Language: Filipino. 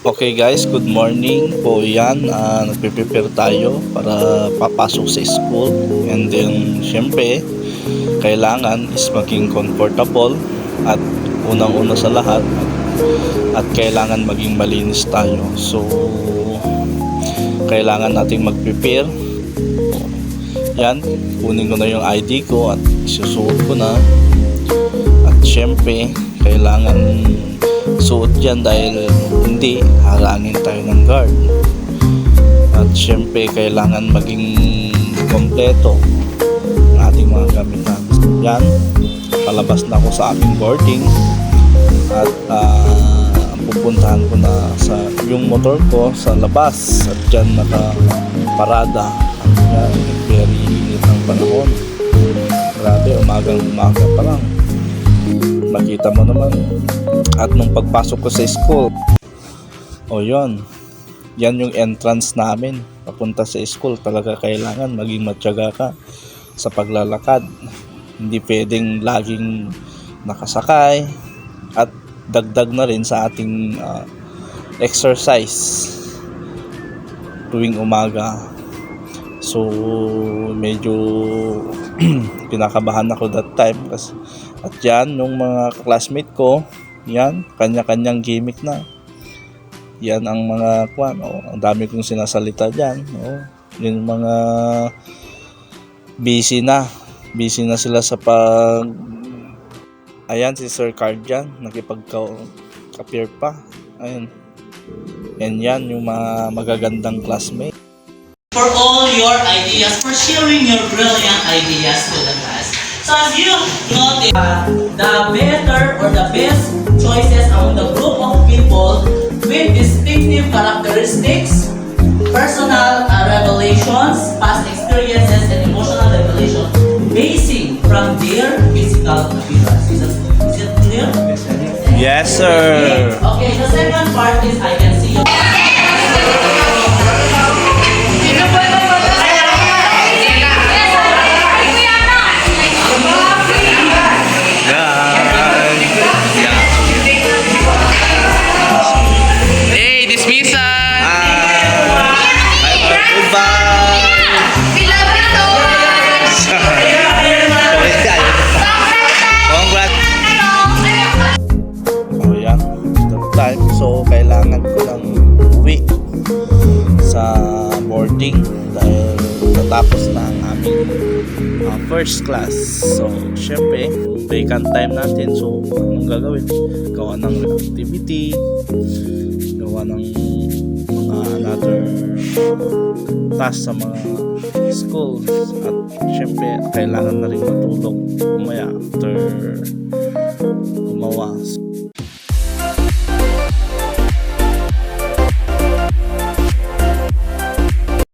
Okay guys, good morning po yan. Nagpe-prepare tayo para papasok sa school. And then, syempre, kailangan is maging comfortable at unang-una sa lahat at kailangan maging malinis tayo. So, kailangan nating mag-prepare. Yan, kunin ko na yung ID ko at isusuot ko na. At syempre, kailangan suot yan dahil hindi harangin tayo ng guard. At syempre kailangan maging kompleto ang ating mga gamitan. Yan, palabas na ako sa aking boarding at pupuntahan ko na sa yung motor ko sa labas at dyan nakaparada. Yan, very init ang panahon. Grabe, umaga pa lang. Makita mo naman. At nung pagpasok ko sa school, yun, yan yung entrance namin papunta sa school. Talaga kailangan maging matyaga ka sa paglalakad. Hindi pwedeng laging nakasakay. At dagdag na rin sa ating exercise tuwing umaga. So medyo pinakabahan ako that time kasi, at yan yung mga classmate ko, yan kanya-kanyang gimmick na. Yan ang mga ang dami kong sinasalita diyan, yung mga busy na sila sa ayan si Sir Cardian nakipag-appear pa, ayun. And yan yung mga magagandang classmate. For all your ideas, for sharing your brilliant ideas to the class. So as you notice, the better or the best choices among the group of people with distinctive characteristics, personal revelations, past experiences, and emotional revelations, basing from their physical appearance. Is it clear? Yes, sir. Okay, the second part is I can see you. So kailangan ko lang uwi sa boarding dahil natapos na ang aming first class. So syempre vacant time natin, so anong gagawin? Gawa ng activity, gawa ng mga another task sa mga schools, at syempre kailangan na rin matulog umaya after